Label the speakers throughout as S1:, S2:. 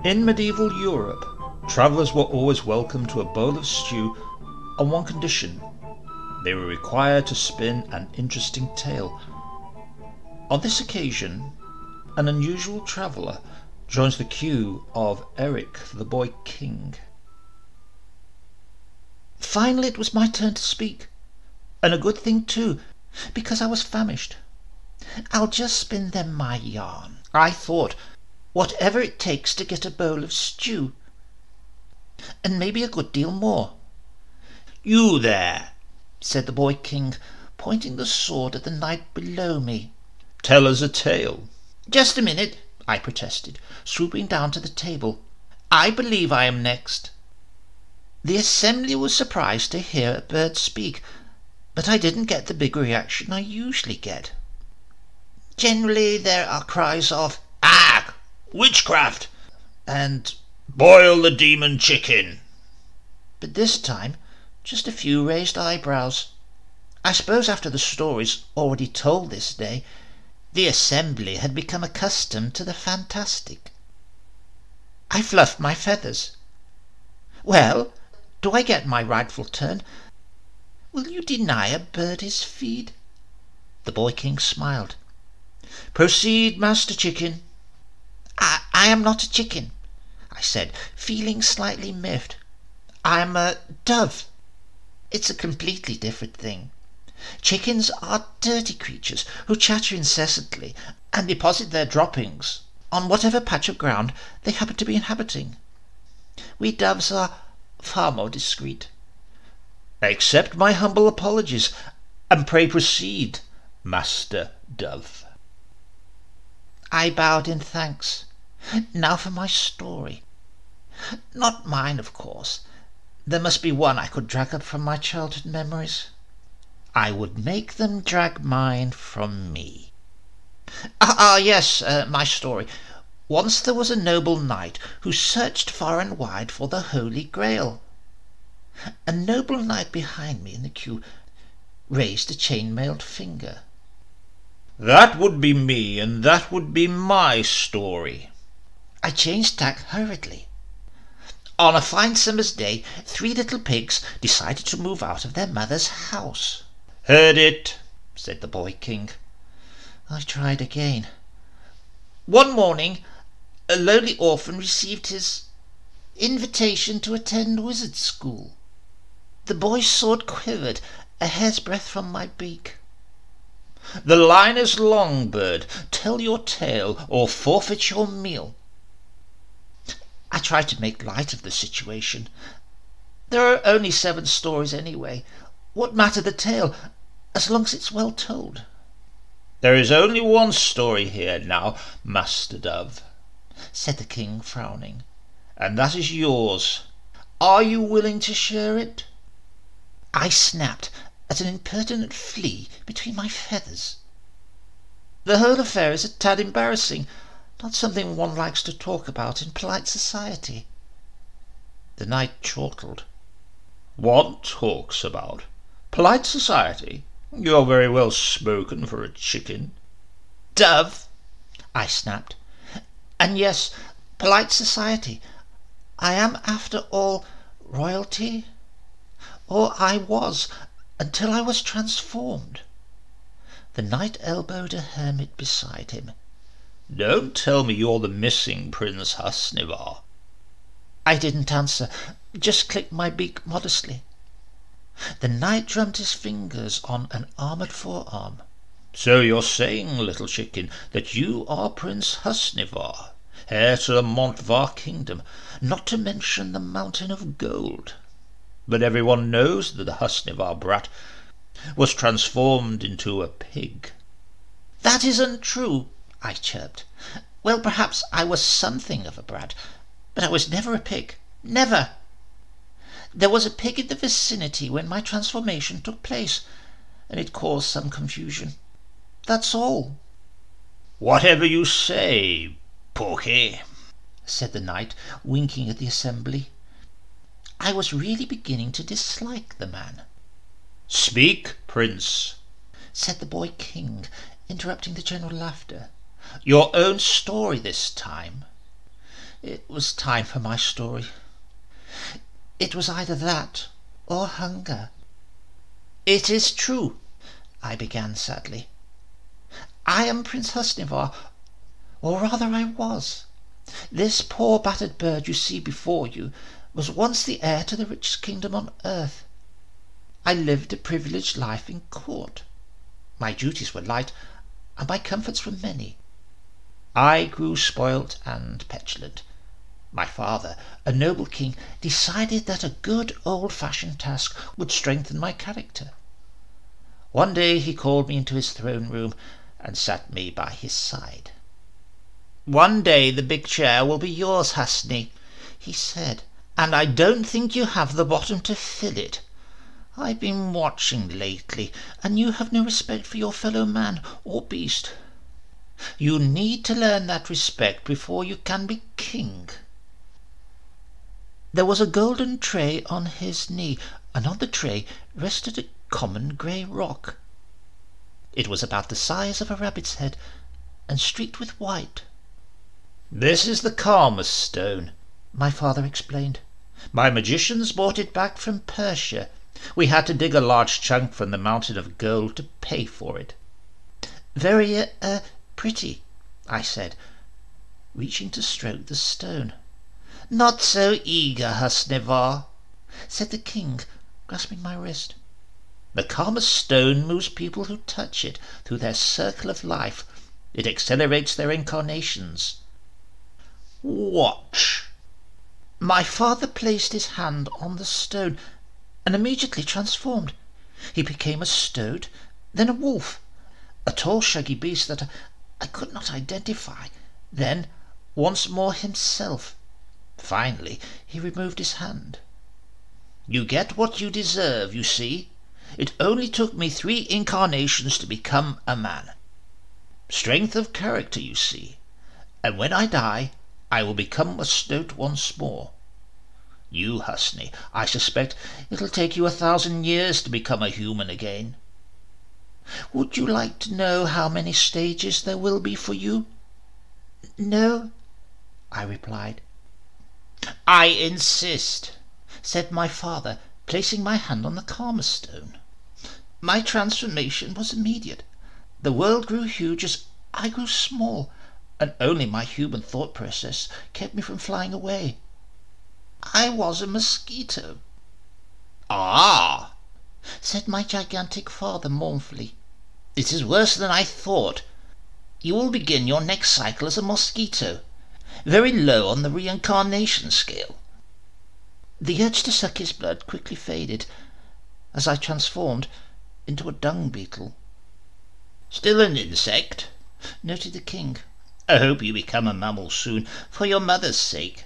S1: In medieval Europe, travellers were always welcome to a bowl of stew on one condition: they were required to spin an interesting tale. On this occasion, an unusual traveller joins the queue of Eric the Boy King. Finally it was my turn to speak, and a good thing too, because I was famished. I'll just spin them my yarn, I thought, whatever it takes to get a bowl of stew, and maybe a good deal more. "You there," said the Boy King, pointing the sword at the knight below me. "Tell us a tale." "Just a minute," I protested, swooping down to the table. "I believe I am next." The assembly was surprised to hear a bird speak, but I didn't get the big reaction I usually get. Generally there are cries of "Ah! Witchcraft!" and "Boil the demon chicken!" But this time just a few raised eyebrows. I suppose after the stories already told this day, the assembly had become accustomed to the fantastic. I fluffed my feathers. "Well, do I get my rightful turn? Will you deny a bird his feed?" The Boy King smiled. "Proceed, Master Chicken." I am not a chicken," I said, feeling slightly miffed. "I'm a dove. It's a completely different thing. Chickens are dirty creatures who chatter incessantly and deposit their droppings on whatever patch of ground they happen to be inhabiting. We doves are far more discreet." "Accept my humble apologies, and pray proceed, Master Dove." I bowed in thanks. Now for my story. Not mine, of course. There must be one I could drag up from my childhood memories. I would make them drag mine from me. Yes, my story. Once there was a noble knight who searched far and wide for the Holy Grail. A noble knight behind me in the queue raised a chain-mailed finger. "That would be me, and that would be my story."
S2: I changed tack hurriedly. On a fine summer's day, 3 little pigs decided to move out of their mother's house.
S1: "Heard it,"
S2: said the Boy King. I tried again. "One morning, a lowly orphan received his invitation to attend wizard school. The boy's sword quivered a hair's breadth from my beak.
S1: "The line is long, bird. Tell your tale, or forfeit your meal."
S2: I tried to make light of the situation. There are only 7 stories anyway. What matter the tale, as long as it's well told?
S1: "There is only one story here now, Master Dove,"
S2: said the king, frowning,
S1: "and that is yours. Are you willing to share it?"
S2: I snapped at an impertinent flea between my feathers. The whole affair is a tad embarrassing, not something one likes to talk about in polite society.
S1: The knight chortled. "One talks about? Polite society? You're very well spoken for a chicken."
S2: "Dove," I snapped. "And yes, polite society. I am, after all, royalty. Or I was, until I was transformed." The knight elbowed a hermit beside him.
S1: "Don't tell me you're the missing Prince Husnivar."
S2: I didn't answer, just clicked my beak modestly. The knight drummed his fingers on an armoured forearm.
S1: "So you're saying, little chicken, that you are Prince Husnivar, heir to the Montvar kingdom, not to mention the Mountain of Gold. But everyone knows that the Husnivar brat was transformed into a pig."
S2: "That isn't true," I chirped. "Well, perhaps I was something of a brat, but I was never a pig. Never. There was a pig in the vicinity when my transformation took place, and it caused some confusion. That's all."
S1: "Whatever you say, Porky,"
S2: said the knight, winking at the assembly. I was really beginning to dislike the man.
S1: "Speak, Prince,"
S2: said the Boy King, interrupting the general laughter.
S1: "Your own story this time."
S2: It was time for my story. It was either that or hunger. "It is true," I began sadly. "I am Prince Husnivar, or rather I was. This poor battered bird you see before you was once the heir to the richest kingdom on earth. I lived a privileged life in court. My duties were light, and my comforts were many. I grew spoilt and petulant. My father, a noble king, decided that a good old-fashioned task would strengthen my character. One day he called me into his throne room and sat me by his side. "One day the big chair will be yours, Hasni," he said, "and I don't think you have the bottom to fill it. I've been watching lately, and you have no respect for your fellow man or beast. You need to learn that respect before you can be king." There was a golden tray on his knee, and on the tray rested a common grey rock. It was about the size of a rabbit's head, and streaked with white. "This is the Karma stone," my father explained. "My magicians brought it back from Persia. We had to dig a large chunk from the mountain of gold to pay for it." "Very, pretty," I said, reaching to stroke the stone. "Not so eager, Husnivar," said the king, grasping my wrist. "The Karma stone moves people who touch it through their circle of life. It accelerates their incarnations. Watch." My father placed his hand on the stone and immediately transformed. He became a stoat, then a wolf, a tall shaggy beast that I could not identify, then once more himself. Finally he removed his hand. "You get what you deserve, you see. It only took me 3 incarnations to become a man. Strength of character, you see. And when I die, I will become a stoat once more. You, Husni, I suspect it'll take you 1,000 years to become a human again. Would you like to know how many stages there will be for you?" "No," I replied. "I insist," said my father, placing my hand on the Karma stone. My transformation was immediate. The world grew huge as I grew small, and only my human thought process kept me from flying away. I was a mosquito. "Ah!" said my gigantic father mournfully. "It is worse than I thought. You will begin your next cycle as a mosquito, very low on the reincarnation scale." The urge to suck his blood quickly faded as I transformed into a dung beetle. "Still an insect," noted the king. "I hope you become a mammal soon, for your mother's sake."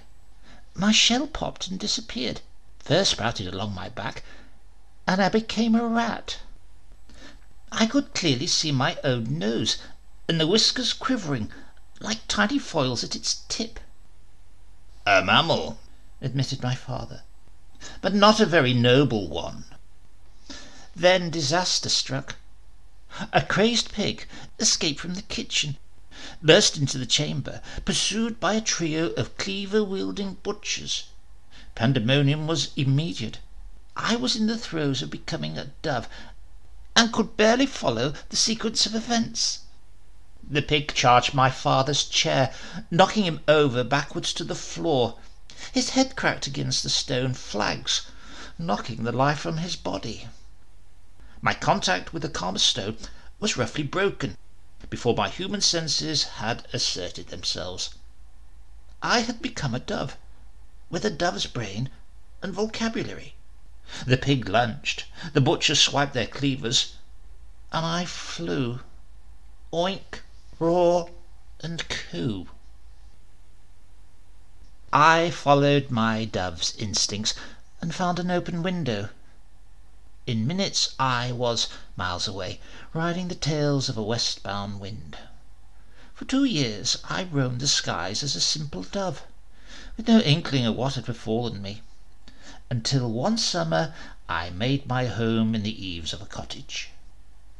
S2: My shell popped and disappeared, fur sprouted along my back, and I became a rat. I could clearly see my own nose, and the whiskers quivering like tiny foils at its tip. "A mammal," admitted my father, "but not a very noble one." Then disaster struck. A crazed pig escaped from the kitchen, burst into the chamber, pursued by a trio of cleaver-wielding butchers. Pandemonium was immediate. I was in the throes of becoming a dove, and could barely follow the sequence of events. The pig charged my father's chair, knocking him over backwards to the floor. His head cracked against the stone flags, knocking the life from his body. My contact with the Karma stone was roughly broken before my human senses had asserted themselves. I had become a dove, with a dove's brain and vocabulary. The pig lunged, the butchers swiped their cleavers, and I flew. Oink, roar, and coo. I followed my dove's instincts and found an open window. In minutes I was miles away, riding the tails of a westbound wind. For 2 years I roamed the skies as a simple dove, with no inkling of what had befallen me, until one summer I made my home in the eaves of a cottage,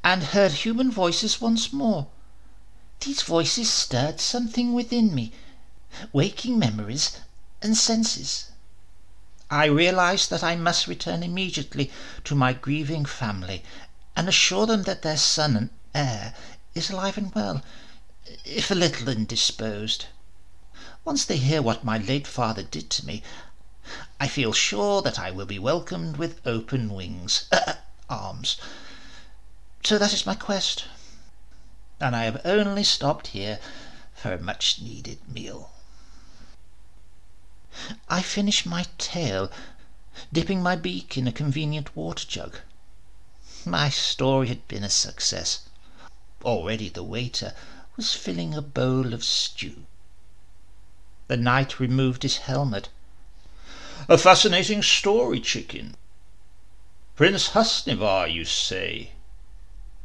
S2: and heard human voices once more. These voices stirred something within me, waking memories and senses. I realized that I must return immediately to my grieving family and assure them that their son and heir is alive and well, if a little indisposed. Once they hear what my late father did to me, I feel sure that I will be welcomed with open wings, arms. So that is my quest, and I have only stopped here for a much-needed meal. I finished my tale, dipping my beak in a convenient water jug. My story had been a success. Already the waiter was filling a bowl of stew. The knight removed his helmet.
S1: A fascinating story, chicken. Prince Husnivar, you say?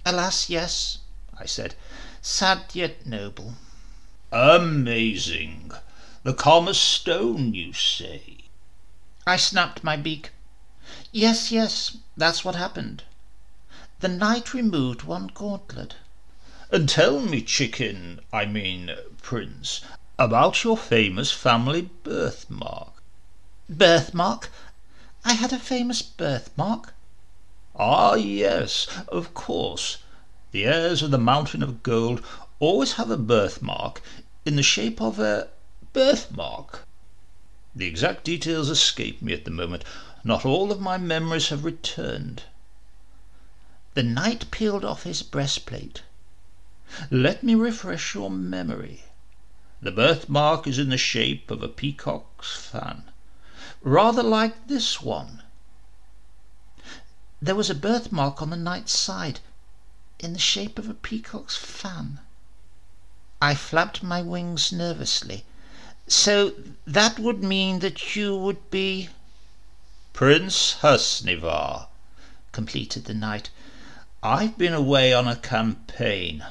S2: Alas, yes, I said, sad yet noble.
S1: Amazing. The calmest stone, you say?
S2: I snapped my beak. Yes, that's what happened. The knight removed one gauntlet.
S1: And tell me, chicken, prince, about your famous family birthmark.
S2: Birthmark? I had a famous birthmark?
S1: Ah, yes, of course. The heirs of the Mountain of Gold always have a birthmark in the shape of a birthmark. The exact details escape me at the moment. Not all of my memories have returned.
S2: The knight peeled off his breastplate.
S1: Let me refresh your memory. The birthmark is in the shape of a peacock's fan, rather like this one.
S2: There was a birthmark on the knight's side, in the shape of a peacock's fan. I flapped my wings nervously. So that would mean that you would be...
S1: Prince Husnivar, completed the knight. I've been away on a campaign.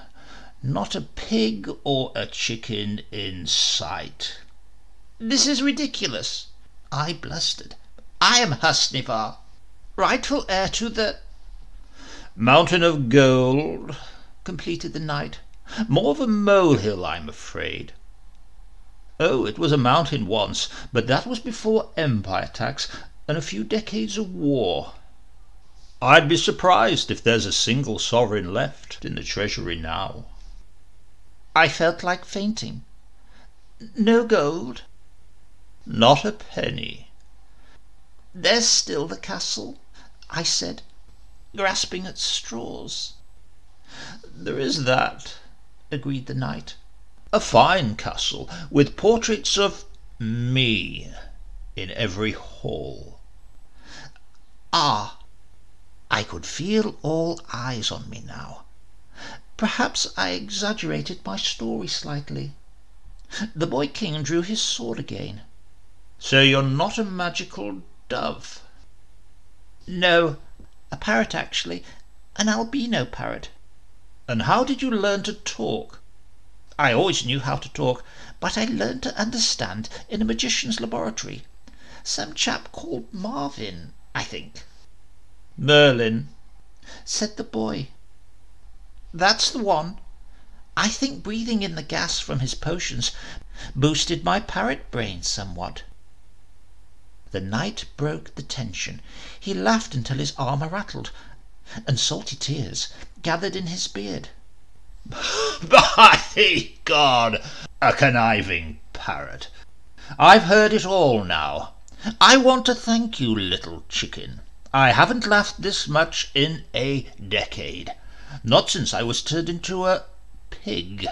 S1: Not a pig or a chicken in sight.
S2: This is ridiculous, I blustered. I am Husnivar, rightful heir to the...
S1: Mountain of Gold, completed the knight. More of a molehill, I'm afraid. Oh, it was a mountain once, but that was before empire tax and a few decades of war. I'd be surprised if there's a single sovereign left in the treasury now.
S2: I felt like fainting. No gold?
S1: Not a penny.
S2: There's still the castle, I said, grasping at straws.
S1: There is that,
S2: agreed the knight.
S1: A fine castle, with portraits of me in every hall.
S2: Ah, I could feel all eyes on me now. Perhaps I exaggerated my story slightly. The boy king drew his sword again.
S1: So you're not a magical dove?
S2: No, a parrot actually, an albino parrot.
S1: And how did you learn to talk?
S2: I always knew how to talk, but I learned to understand in a magician's laboratory. Some chap called Marvin, I think.
S1: Merlin,
S2: said the boy. That's the one. I think breathing in the gas from his potions boosted my parrot brain somewhat. The knight broke the tension. He laughed until his armour rattled, and salty tears gathered in his beard.
S1: By God, a conniving parrot. I've heard it all now. I want to thank you, little chicken. I haven't laughed this much in a decade. Not since I was turned into a pig.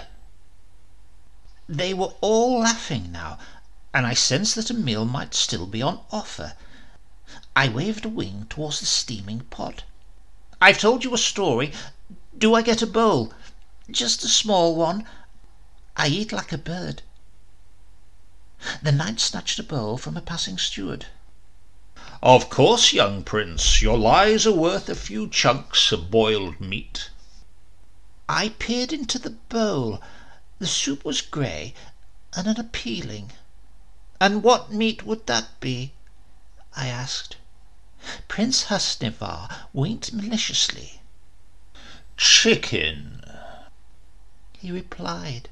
S2: They were all laughing now, and I sensed that a meal might still be on offer. I waved a wing towards the steaming pot. I've told you a story. Do I get a bowl? Just a small one. I eat like a bird. The knight snatched a bowl from a passing steward.
S1: Of course, young prince, your lies are worth a few chunks of boiled meat.
S2: I peered into the bowl. The soup was grey and unappealing. And what meat would that be? I asked. Prince Husnivar winked maliciously.
S1: Chicken,
S2: he replied.